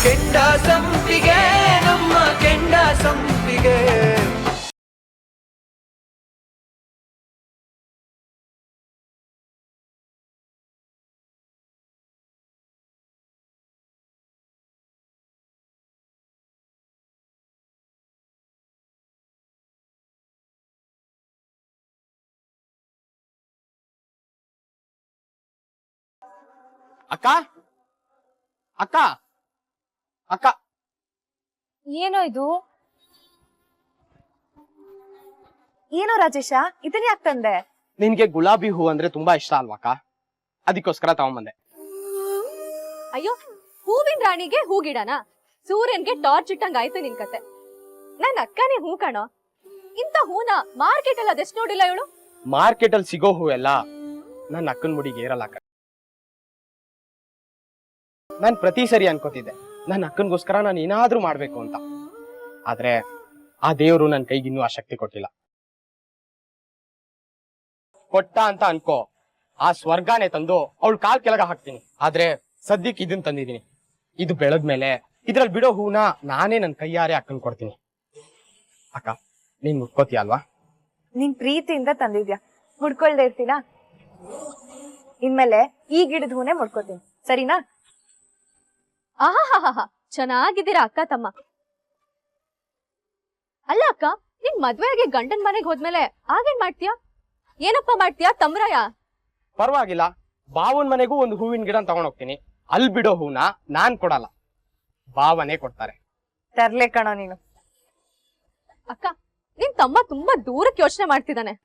ಕೆಂಡ ಸಂಪಿಗೆ ನಮ್ಮ ಕೆಂಡ ಸಂಪಿಗೆ. ಅಕ್ಕ ಅಕ್ಕ ಅಕ್ಕ ಏನೋ ಇದು? ಏನೋ ರಾಜೇಶ, ಇದನ್ನ ಯಾಕೆ ತಂದೆ? ನಿನ್ಗೆ ಗುಲಾಬಿ ಹೂ ಅಂದ್ರೆ ತುಂಬಾ ಇಷ್ಟ ಅಲ್ವಾ ಅಕ್ಕ? ಅದಕ್ಕೋಸ್ಕರ ತಗೊಂಬಂದೆ. ಅಯ್ಯೋ, ಹೂವಿನ ರಾಣಿಗೆ ಹೂ ಗಿಡನಾ? ಸೂರ್ಯನ್ಗೆ ಟಾರ್ಚ್ ಇಟ್ಟಂಗ ಆಯ್ತು ನಿನ್ ಕತೆ. ನನ್ ಅಕ್ಕನೇ ಹೂ ಕಾಣೋ. ಇಂತ ಹೂನ ಮಾರ್ಕೆಟ್ ಅಲ್ಲಿ ಅದೆಷ್ಟು ನೋಡಿಲ್ಲ ಇವಳು. ಮಾರ್ಕೆಟ್ ಅಲ್ಲಿ ಸಿಗೋ ಹೂ ಎಲ್ಲ ನನ್ನ ಅಕ್ಕನ ಮುಡಿಗೆ ಏರಲ್ಲ ಅಕ್ಕ. ನಾನ್ ಪ್ರತಿ ಸರಿ ಅನ್ಕೋತಿದ್ದೆ ನನ್ನ ಅಕ್ಕನ್ಗೋಸ್ಕರ ನಾನು ಏನಾದ್ರೂ ಮಾಡ್ಬೇಕು ಅಂತ. ಆದ್ರೆ ಆ ದೇವ್ರು ನನ್ ಕೈಗೆ ಇನ್ನೂ ಆ ಶಕ್ತಿ ಕೊಟ್ಟಿಲ್ಲ. ಕೊಟ್ಟ ಅಂತ ಅನ್ಕೋ, ಆ ಸ್ವರ್ಗಾನೇ ತಂದು ಅವಳು ಕಾಲ್ ಕೆಳಗ ಹಾಕ್ತೀನಿ. ಆದ್ರೆ ಸದ್ಯಕ್ಕೆ ಇದನ್ ತಂದಿದೀನಿ. ಇದು ಬೆಳೆದ್ಮೇಲೆ ಇದ್ರಲ್ಲಿ ಬಿಡೋ ಹೂನ ನಾನೇ ನನ್ ಕೈಯಾರೆ ಅಕ್ಕನ್ ಕೊಡ್ತೀನಿ. ಅಕ್ಕ, ನೀನ್ ಮುಟ್ಕೋತೀಯ ಅಲ್ವಾ? ನಿನ್ ಪ್ರೀತಿಯಿಂದ ತಂದಿದ್ಯಾ, ಮುಡ್ಕೊಳ್ದೆ ಇರ್ತೀನಾ? ಇನ್ಮೇಲೆ ಈ ಗಿಡದ ಹೂನೇ ಮುಡ್ಕೋತೀನಿ, ಸರಿನಾ? ಆಹಾ, ಚೆನ್ನಾಗಿದ್ದೀರಾ ಅಕ್ಕ ತಮ್ಮ. ಅಲ್ಲ ಅಕ್ಕ, ನಿನ್ ಮದ್ವೆಗೆ ಗಂಡನ್ ಮನೆಗ್ ಹೋದ್ಮೇಲೆ ಆಗೇನ್ ಮಾಡ್ತೀಯಾ? ಏನಪ್ಪ ಮಾಡ್ತೀಯಾ ತಮ್ರಾಯ? ಪರವಾಗಿಲ್ಲ, ಬಾವನ್ ಮನೆಗೂ ಒಂದು ಹೂವಿನ ಗಿಡ ತಗೊಂಡ್ ಹೋಗ್ತೀನಿ. ಅಲ್ಲಿ ಬಿಡೋ ಹೂನ ನಾನ್ ಕೊಡಲ್ಲ, ಬಾವನೇ ಕೊಡ್ತಾರೆ. ತರ್ಲೆ ಕಣೋ ನೀನು. ಅಕ್ಕ, ನಿನ್ ತಮ್ಮ ತುಂಬಾ ದೂರಕ್ಕೆ ಯೋಚನೆ ಮಾಡ್ತಿದ್ದಾನೆ.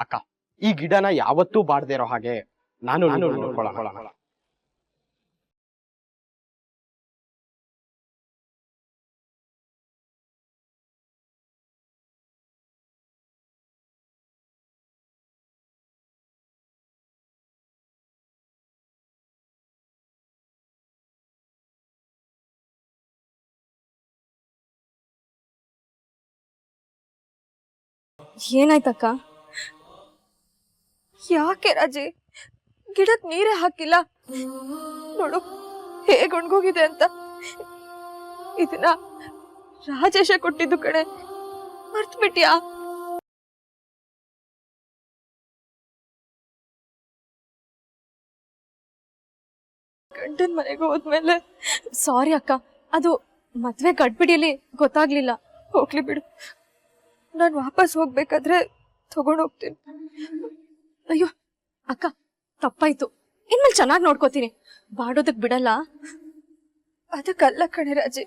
ಅಕ್ಕ, ಈ ಗಿಡನ ಯಾವತ್ತೂ ಬಾಡದೇ ಇರೋ ಹಾಗೆ ನಾನು ನೋಡ್ಕೊಳ್ಳೋಣ. ಏನಾಯ್ತಕ್ಕ? ಯಾಕೆ ರಾಜಿ, ಗಿಡಕ್ ನೀರೇ ಹಾಕಿಲ್ಲ ನೋಡು ಹೇಗ್ ಒಣಗೋಗಿದೆ ಅಂತ. ಇದನ್ನ ರಾಜೇಶ ಕೊಟ್ಟಿದ್ದು ಕಡೆ, ಮರ್ತ್ ಬಿಟ್ಯಾ? ಗಂಡನ್ ಮನೆಗೆ ಹೋದ್ಮೇಲೆ. ಸಾರಿ ಅಕ್ಕ, ಅದು ಮದ್ವೆ ಗಡ್ಬಿಡಿಯಲ್ಲಿ ಗೊತ್ತಾಗ್ಲಿಲ್ಲ. ಹೋಗ್ಲಿ ಬಿಡು, ನಾನ್ ವಾಪಸ್ ಹೋಗ್ಬೇಕಾದ್ರೆ ತಗೊಂಡ್ ಹೋಗ್ತೀನಿ. ಅಯ್ಯೋ ಅಕ್ಕ, ತಪ್ಪಾಯ್ತು. ಇನ್ಮೇಲೆ ಚೆನ್ನಾಗಿ ನೋಡ್ಕೋತೀನಿ, ಬಾಡೋದಕ್ ಬಿಡಲ್ಲ. ಅದಕ್ಕಲ್ಲ ಕಣೆ ರಾಜಿ,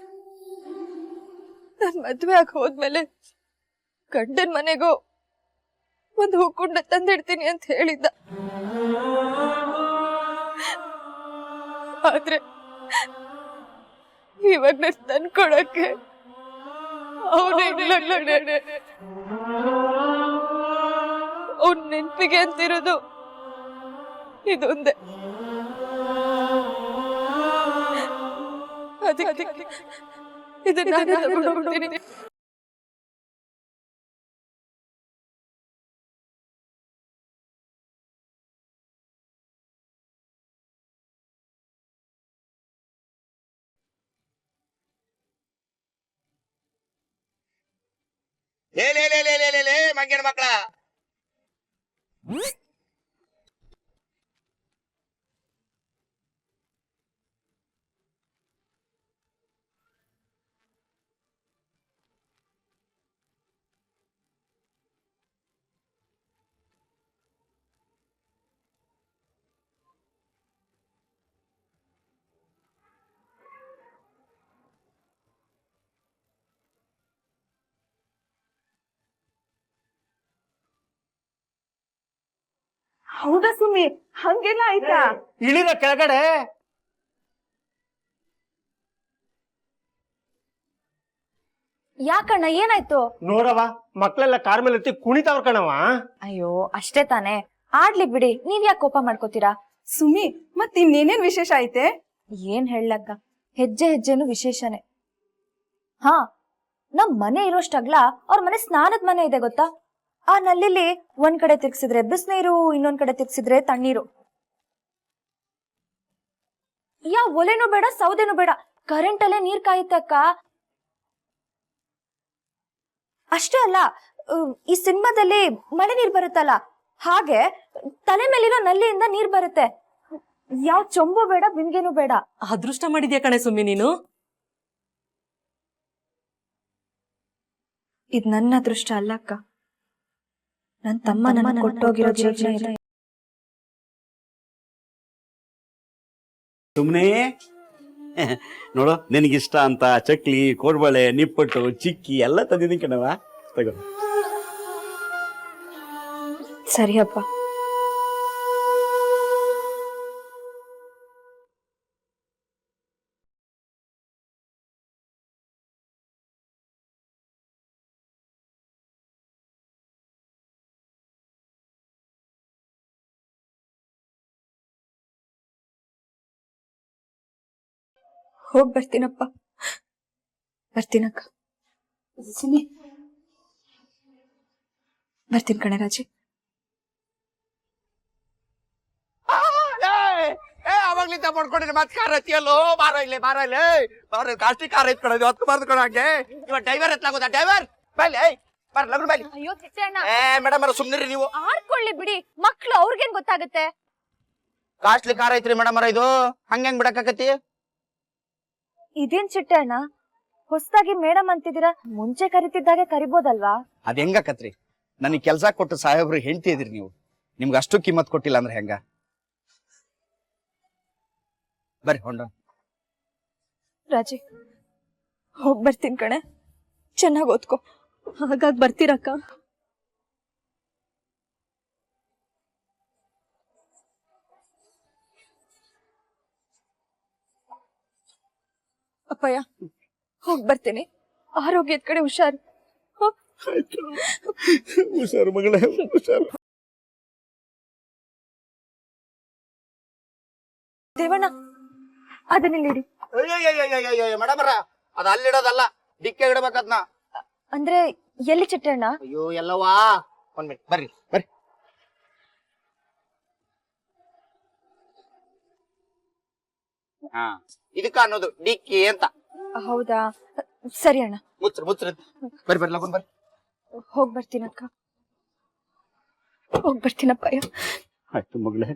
ನಾನ್ ಮದ್ವೆ ಆಗಿ ಹೋದ್ಮೇಲೆ ಗಂಡನ್ ಮನೆಗೂ ಒಂದು ಹೂಕುಂಡ ತಂದಿಡ್ತೀನಿ ಅಂತ ಹೇಳಿದ್ದ. ಆದ್ರೆ ಇವಾಗ ನಾನು ತಂದ್ಕೊಡಕ್ಕೆ ಅವ್ನ ನೆನ್ಪಿಗೆ ಅಂತಿರೋದು ಇದೊಂದೇ. ಅದಕ್ಕೆ ಇದನ್ನ ತಗೊಂಡು ಹೋಗ್ತೀನಿ. ಮಂಗಿನ ಮಕ್ಕಳ, ಹೌದಾ ಸುಮ್ಮಿ, ಹಂಗೆಲ್ಲ ಆಯ್ತಾ? ಇಳಿರ ಕೆಳಗಡೆ. ಯಾಕಣ್ಣ, ಏನಾಯ್ತು? ನೋಡವ, ಮಕ್ಳೆಲ್ಲ ಕಾರ್ ಮೇಲೆ ಎತ್ತಿ ಕುಣಿತಾವ್ರ ಕಣವ. ಅಯ್ಯೋ ಅಷ್ಟೇ ತಾನೇ, ಆಡ್ಲಿ ಬಿಡಿ, ನೀವ್ ಯಾಕೆ ಕೋಪ ಮಾಡ್ಕೋತೀರಾ? ಸುಮ್ಮಿ, ಮತ್ ಇನ್ನೇನೇನ್ ವಿಶೇಷ ಐತೆ? ಏನ್ ಹೇಳಕ್ಕ, ಹೆಜ್ಜೆ ಹೆಜ್ಜೆನು ವಿಶೇಷನೇ. ಹಾ, ನಮ್ ಮನೆ ಇರೋಷ್ಟಗ್ಲ ಅವ್ರ ಮನೆ ಸ್ನಾನದ ಮನೆ ಇದೆ ಗೊತ್ತಾ? ಆ ನಲ್ಲಿಲಿ ಒಂದ್ ಕಡೆ ತಿರ್ಗಿಸಿದ್ರೆ ಬಿಸಿನೀರು, ಇನ್ನೊಂದ್ ಕಡೆ ತಿರ್ಗಿಸಿದ್ರೆ ತಣ್ಣೀರು. ಯಾವ ಒಲೆನೂ ಬೇಡ, ಸೌದೆನೂ ಬೇಡ, ಕರೆಂಟ್ ಅಲ್ಲೇ ನೀರ್ ಕಾಯುತ್ತೆ ಅಕ್ಕ. ಅಷ್ಟೇ ಅಲ್ಲ, ಈ ಸಿನಿಮಾದಲ್ಲಿ ಮಳೆ ನೀರ್ ಬರುತ್ತಲ್ಲ, ಹಾಗೆ ತಲೆ ಮೇಲಿರೋ ನಲ್ಲಿಯಿಂದ ನೀರ್ ಬರುತ್ತೆ. ಯಾವ ಚೊಂಬು ಬೇಡ, ಬಿಂದಿಗೆನೂ ಬೇಡ. ಅದೃಷ್ಟ ಮಾಡಿದ್ಯಾ ಕಣೆ ಸುಮ್ಮಿ ನೀನು. ಇದ್ ನನ್ನ ಅದೃಷ್ಟ ಅಲ್ಲ ಅಕ್ಕ, ನನ್ ತಮ್ಮ ನನ್ನ ಕೊಟ್ಟೋಗಿರೋ ಜೀವನ ಇದು. ಸುಮ್ಮನೆ ನೋಡು, ನಿನಗಿಷ್ಟ ಅಂತ ಚಕ್ಲಿ, ಕೋಡ್ಬಳೆ, ನಿಪ್ಪಟ್ಟು, ಚಿಕ್ಕಿ ಎಲ್ಲ ತಂದಿದ್ದೀನಿ ಕಣವ, ತಗೋ. ಸರಿ ಅಪ್ಪ. ಹೋಗ್ ಬರ್ತೀನಪ್ಪ. ಬರ್ತೀನಕ್ಕ. ಬರ್ತೀನಿ ಕಣೆ ರಾಜಿ. ಅವಾಗ್ಲಿಂದ ಮಾಡ್ಕೊಂಡಿದ್ರೆ ಮತ್ತೆ ಕಾರ್ ಐತಿಯಲ್ಲೋ, ಬಾರ ಇಲ್ಲೇ ಬಾರ ಇಲ್ಲೇ ಬಾರ, ಕಾಸ್ಟ್ಲಿ ಕಾರ್ ಐತ್ ಕಣೋ, ಹೊತ್ತು ಬಾರ್ದು ಕಣೋ. ಹಂಗೆ ಇವ ಡ್ರೈವರ್ ಎತ್ಲಾಗೋದ, ಡ್ರೈವರ್ ಬೈಲಿ, ಬಾರ ಲಗ್ನ ಬೈಲಿ. ಅಯ್ಯೋ ಕಿಚ್ಚಣ್ಣ, ಮೇಡಮ್ ಅವ್ರ ಸುಮ್ನಿರಿ ನೀವು. ಆಡ್ಕೊಳ್ಳಿ ಬಿಡಿ, ಮಕ್ಳು ಅವ್ರಿಗೇನ್ ಗೊತ್ತಾಗುತ್ತೆ. ಕಾಸ್ಟ್ಲಿ ಕಾರ್ ಐತ್ರಿ ಮೇಡಮ್ ಅವ್ರ, ಇದು ಹಂಗೆ ಬಿಡಕ್ಕಾಕತಿ? ಇದೇನ್ ಚಿಟ್ಟೆ ಅಣ್ಣ, ಹೊಸದಾಗಿ ಮೇಡಮ್ ಅಂತಿದ್ದೀರಾ? ಮುಂಚೆ ಕರಿತಿದ್ದಾಗೆ ಕರಿಬೋದಲ್ವಾ? ಅದ್ ಹೆಂಗಕತ್ರಿ, ನನಗೆ ಕೆಲ್ಸ ಕೊಟ್ಟು ಸಾಹೇಬ್ರು ಹೆಂಡ್ತಿ ಇದ್ರಿ ನೀವು, ನಿಮ್ಗೆ ಅಷ್ಟು ಕಿಮ್ಮತ್ ಕೊಟ್ಟಿಲ್ಲ ಅಂದ್ರೆ ಹೆಂಗ? ಬರ್ರಿ ಹೊಂಡ. ರಾಜಿ, ಹೋಗ್ ಬರ್ತೀನಿ ಕಣೆ, ಚೆನ್ನಾಗ್ ಓದ್ಕೋ. ಹಾಗಾಗಿ ಬರ್ತೀರಕ್ಕ? ಅಪ್ಪಯ್ಯ, ಹೋಗ್ ಬರ್ತೀನಿ. ಆರೋಗ್ಯದ ಕಡೆ ಹುಷಾರು. ಹುಷಾರು ಮಗಳೇ, ಹುಷಾರು. ದೇವಣ್ಣ, ಅದನ್ನಿಲ್ಲಿಡಿ. ಮೇಡಮ್ ಅವ್ರ, ಅದ ಅಲ್ಲಿಡೋದಲ್ಲ, ಡಿಕ್ಕೆ ಇಡಬೇಕದ್ನ. ಅಂದ್ರೆ ಎಲ್ಲಿ ಚಿಟ್ಟೆ ಅಣ್ಣ? ಅಯ್ಯೋ ಎಲ್ಲವಾ, ಒಂದ್ ಮಿನಿಟ್ ಬರ್ರಿ ಬರ್ರಿ. ಹಾ, ಇದಕ್ಕ ಅನ್ನೋದು ಡಿಕ್ಕಿ ಅಂತ. ಹೌದಾ, ಸರಿ ಅಣ್ಣ. ಮುಚ್ಚ್ರಿ ಮುಚ್ಚ್ರಿ, ಬರ್ರಿ ಬರ್ರಿ ಲಗುನ್ ಬರ್ರಿ. ಹೋಗ್ ಬರ್ತೀನಕ್ಕ. ಹೋಗ್ ಬರ್ತೀನಪ್ಪಯ್ಯ. ಆಯ್ತು ಮಗಳೇ,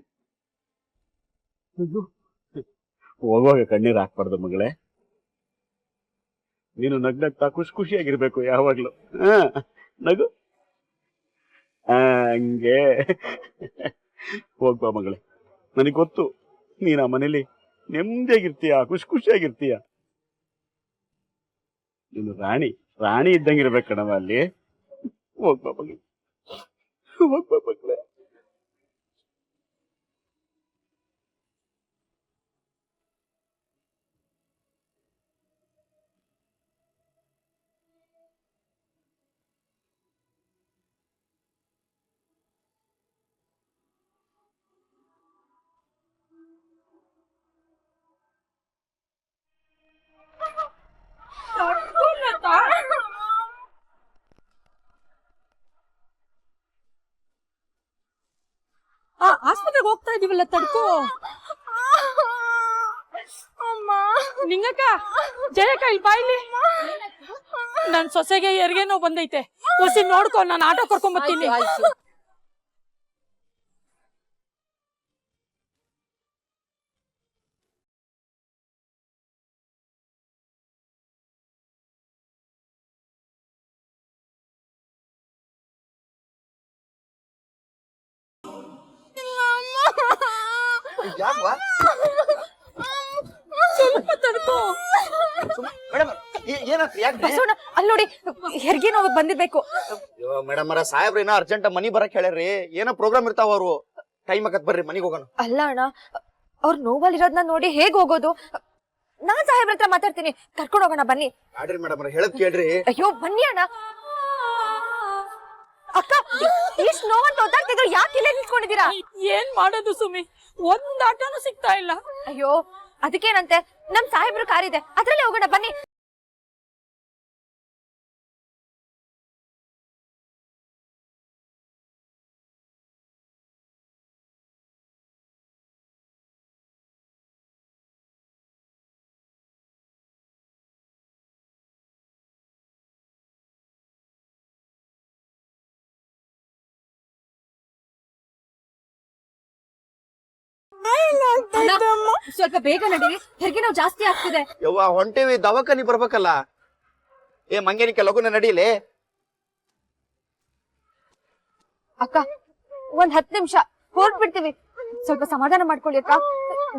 ಹೋಗುವಾಗ ಕಣ್ಣೀರ್ ಹಾಕ್ಬಾರ್ದು ಮಗಳೇ. ನೀನು ನಗ್ನಗ್ತಾ ಖುಷಿಯಾಗಿರ್ಬೇಕು ಯಾವಾಗ್ಲೂ. ನಗು, ಹಂಗೆ ಹೋಗ್ಬಾ ಮಗಳೇ. ನನಗೆ ಗೊತ್ತು, ನೀನ್ ಆ ಮನೇಲಿ ನೆಮ್ಮದಿಯಾಗಿರ್ತೀಯ, ಖುಷಿಯಾಗಿರ್ತೀಯ. ನೀನು ರಾಣಿ ಇದ್ದಂಗಿರ್ಬೇಕು ಕಣವ ಅಲ್ಲಿ. ಹೋಗ್ಬಾ ಮಗಳೇ, ಹೋಗ್ಬಾ ಮಗಳೇ. ಆಸ್ಪತ್ರೆಗೆ ಹೋಗ್ತಾ ಇದೀವಲ್ಲ, ತಡ್ಕೋ. ನಿಂಗಕ್ಕ, ಜಯಕ್ಕ ಇಲ್ಲಿ ಬಾಯ್ಲಿ. ನನ್ ಸೊಸೆಗೆ ಹೆರಿಗೆ ನೋವು ಬಂದೈತೆ, ಹೊಸಿ ನೋಡ್ಕೊ, ನಾನು ಆಟೋ ಕರ್ಕೊಂಡ್ ಬರ್ತೀನಿ. ಸ್ವಲ್ಪ ತಡ್ಕೋ. ಮೇಡಮ್ ಏನಾಯ್ತು, ಯಾಕೆ? ಬಸವಣ್ಣ, ಅಲ್ಲಿ ನೋಡಿ, ಹೆರಿಗೆ ನೋವು ಬಂದಿರ್ಬೇಕು. ಮೇಡಮ್ ಅವರ, ಸಾಹೇಬ್ರ ಏನೋ ಅರ್ಜೆಂಟ್ ಮನಿ ಬರಕ್ ಹೇಳ್ಯಾರ್ರಿ, ಏನೋ ಪ್ರೋಗ್ರಾಮ್ ಇರ್ತಾವ, ಅವರು ಟೈಮ್ ಆಗತ್, ಬರ್ರಿ ಮನಿಗ್ ಹೋಗೋಣ. ಅಲ್ಲ ಅಣ್ಣ, ಅವ್ರು ನೋವಲ್ಲಿರೋದ್ನ ನೋಡಿ ಹೇಗ್ ಹೋಗೋದು? ನಾನ್ ಸಾಹೇಬ್ರ ಹತ್ರ ಮಾತಾಡ್ತೀನಿ, ಕರ್ಕೊಂಡು ಹೋಗೋಣ ಬನ್ನಿ. ಆಡ್ರಿ ಮೇಡಮ್ ಅವ್ರ, ಹೇಳದ್ ಕೇಳ್ರಿ. ಅಯ್ಯೋ ಬನ್ನಿ ಅಣ್ಣ. ಅಕ್ಕ, ಇಷ್ಟು ನೋವಂತ ಒದ್ದಾಡ್ತಿದ್ರು, ಯಾಕೆ ಇಲ್ಲೇ ನಿಂತ್ಕೊಂಡಿದ್ದೀರಾ? ಏನ್ ಮಾಡೋದು ಸುಮಿ, ಒಂದ್ ಆಟೋನು ಸಿಗ್ತಾ ಇಲ್ಲ. ಅಯ್ಯೋ ಅದಕ್ಕೇನಂತೆ, ನಮ್ ಸಾಹೇಬ್ರ ಕಾರ್ ಇದೆ, ಅದ್ರಲ್ಲೇ ಹೋಗೋಣ ಬನ್ನಿ. ಸ್ವಲ್ಪ ಬೇಗ ನಡೀರಿ, ಹೆರಿಗೆ ನೋವು ಜಾಸ್ತಿ ಆಗ್ತಿದೆ. ಯವ್ವ ಹೊಂಟೇವಿ, ದವಾಖಾನಿ ಬರ್ಬೇಕಲ್ಲ. ಏ ಮಂಗೇನಿಕೆ ಲಗುನ ನಡೀಲಿ. ಅಕ್ಕ, ಒಂದ್ 10 ನಿಮಿಷ ಹೊರಟ್ಬಿಡ್ತೀವಿ. ಸ್ವಲ್ಪ ಸಮಾಧಾನ ಮಾಡ್ಕೊಳ್ಳಿ ಅಕ್ಕ,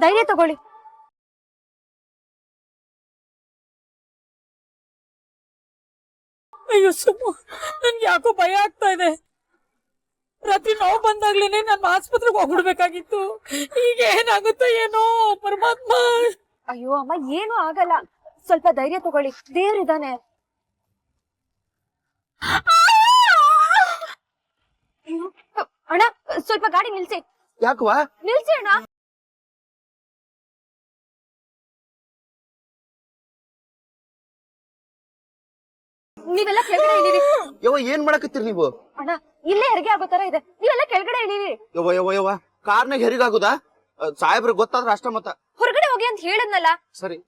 ಧೈರ್ಯ ತಗೊಳ್ಳಿ. ಅಯ್ಯೋ ಸುಮ್ಮ, ನನ್ಗೆ ಯಾಕೋ ಭಯ ಆಗ್ತಾ ಇದೆ. ರಾತ್ರಿ ನೋವು ಬಂದಾಗ್ಲೇನೆ ನಾನು ಆಸ್ಪತ್ರೆಗೆ ಹೋಗ್ಬಿಡ್ಬೇಕಾಗಿತ್ತು. ಈಗ ಏನಾಗುತ್ತೋ ಏನೋ ಪರಮಾತ್ಮ. ಅಯ್ಯೋ ಅಮ್ಮ, ಏನು ಆಗಲ್ಲ, ಸ್ವಲ್ಪ ಧೈರ್ಯ ತಗೊಳ್ಳಿ, ದೇವ್ರಿದಾನೆ. ಅಣ್ಣ, ಸ್ವಲ್ಪ ಗಾಡಿ ನಿಲ್ಸಿ. ಯಾಕವಾ? ನಿಲ್ಸಿ ಅಣ್ಣ. ನೀವೆಲ್ಲ ಕೆಳಗಡೆ ಇಳೀರಿ. ಯವ್ವ ಏನ್ ಮಾಡಕತ್ತೀರಿ ನೀವು? ಅಣ್ಣ, ಇಲ್ಲೇ ಹೆರಿಗೆ ಆಗೋ ತರ ಇದೆ, ನೀವೆಲ್ಲ ಕೆಳಗಡೆ ಇಳೀರಿ. ಯವ್ವ ಯವ್ವ ಯವ್ವ ಕಾರ್ನಾಗ ಹೆರಿಗಾಗುದಾ? ಸಾಹೇಬ್ರಿಗೆ ಗೊತ್ತಾದ್ರ ಅಷ್ಟ ಮತ್ತ. ಹೊರಗಡೆ ಹೋಗಿ ಅಂತ ಹೇಳದ್ನಲ್ಲ. ಸರಿ.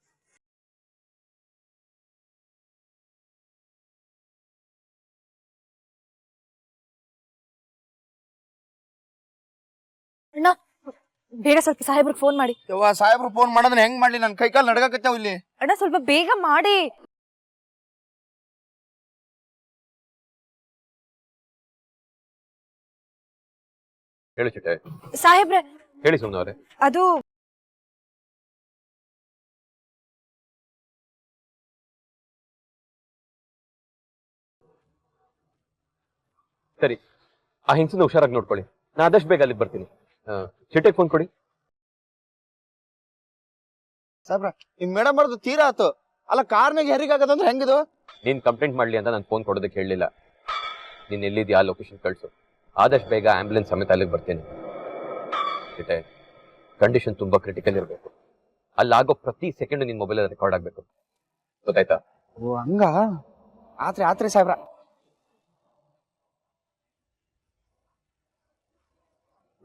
ಅಣ್ಣ, ಬೇಗ ಸ್ವಲ್ಪ ಸಾಹೇಬ್ರಿಗೆ ಫೋನ್ ಮಾಡಿ. ಯವ್ವ ಸಾಹೇಬ್ರು ಫೋನ್ ಮಾಡೋದನ್ನ ಹೆಂಗ್ ಮಾಡ್ಲಿ? ನನ್ ಕೈಕಾಲ್ ನಡ್ಗಾಕತ್ತಾವ ಇಲ್ಲಿ. ಅಣ್ಣ, ಸ್ವಲ್ಪ ಬೇಗ ಮಾಡಿ. ಹೇಳಿ ಚಿಟ್ಟೆ. ಸಾಹೇಬ್ರೆ, ಹೇಳಿ ಸುಮ್ನವ್ರೆ. ಅದು ಸರಿ, ಆ ಹಿಂಸನ ಹುಷಾರಾಗಿ ನೋಡ್ಕೊಳ್ಳಿ. ನಾ ಆದಷ್ಟು ಬೇಗ ಅಲ್ಲಿಗೆ ಬರ್ತೀನಿ. ಚಿಟ್ಟೆಗೆ ಫೋನ್ ಕೊಡಿ. ಸಾಹೇಬ್ರ, ಈ ಮೇಡಮ್ ಅವ್ರದ್ದು ತೀರಾ ಆತು. ಅಲ್ಲ ಕಾರ್ನಾಗ ಹೆರಿಗಾಗದಂದ್ರೆ ಹೆಂಗಿದು? ನೀನ್ ಕಂಪ್ಲೇಂಟ್ ಮಾಡ್ಲಿ ಅಂತ ನಾನು ಫೋನ್ ಕೊಡೋದಕ್ಕೆ ಹೇಳಲಿಲ್ಲ. ನೀನ್ ಎಲ್ಲಿದ್ಯಾ ಆ ಲೊಕೇಶನ್ ಕಳ್ಸು. ಆದಷ್ಟು ಬೇಗ ಆಂಬ್ಯುಲೆನ್ಸ್ ಸಮೇತ ಅಲ್ಲಿಗೆ ಬರ್ತೀನಿ. ಚಿಟ್ಟೆ, ಕಂಡೀಷನ್ ತುಂಬಾ ಕ್ರಿಟಿಕಲ್ ಇರಬೇಕು. ಅಲ್ಲಾಗೋ ಪ್ರತಿ ಸೆಕೆಂಡ್ ನಿನ್ ಮೊಬೈಲ್ ರೆಕಾರ್ಡ್ ಆಗ್ಬೇಕು, ಗೊತ್ತಾಯ್ತಾ? ಓ ಹಂಗ ಆತ್ರಿ ಸಾಹೇಬ್ರ.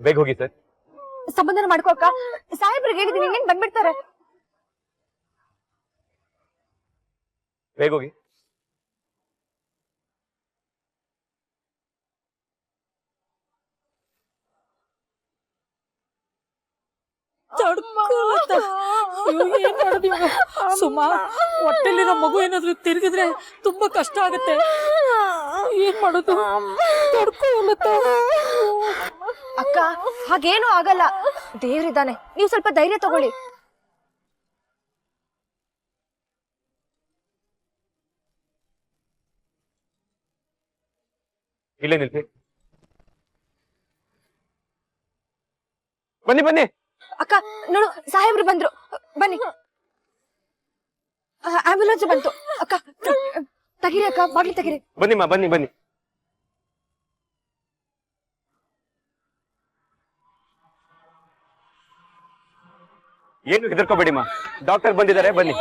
ಬೇಗ ಹೋಗಿ ಸರ್. ಸಮಾಧಾನ ಮಾಡ್ಕೋ ಅಕ್ಕ, ಸಾಹೇಬ್ರಿಗೆ ಹೇಳಿದೀನಿ, ಇನ್ನೇನ್ ಬಂದ್ಬಿಡ್ತಾರೆ. ಬೇಗ ಹೋಗಿ. ಏನ್ ಮಾಡೋದು ಇವಾಗ? ಸುಮಾ, ಹೊಟ್ಟೆಲಿರೋ ಮಗು ಏನಾದ್ರು ತಿರುಗಿದ್ರೆ ತುಂಬಾ ಕಷ್ಟ ಆಗುತ್ತೆ. ಏನ್ ಮಾಡೋದು? ಅಕ್ಕ, ಹಾಗೇನು ಆಗಲ್ಲ, ದೇವ್ರಿದಾನೆ, ನೀವು ಸ್ವಲ್ಪ ಧೈರ್ಯ ತಗೊಳ್ಳಿ. ಇಲ್ಲೇ ನಿಲ್ಸಿ. ಬನ್ನಿ ಬನ್ನಿ. ಅಕ್ಕ ನೋಡು, ಸಾಹೇಬ್ರು ಬಂದ್ರು, ಬನ್ನಿ. ಆಂಬ್ಯುಲೆನ್ಸ್ ಬಂತು. ಅಕ್ಕ ತೆಗಿರಿ, ಅಕ್ಕ ಬಾಗ್ಲಿ ತೆಗಿರಿ. ಬನ್ನಿಮ್ಮ, ಬನ್ನಿ ಬನ್ನಿ. ಏನು ಹೆದರ್ಕೋಬೇಡಿಮ್ಮ, ಡಾಕ್ಟರ್ ಬಂದಿದ್ದಾರೆ, ಬನ್ನಿ.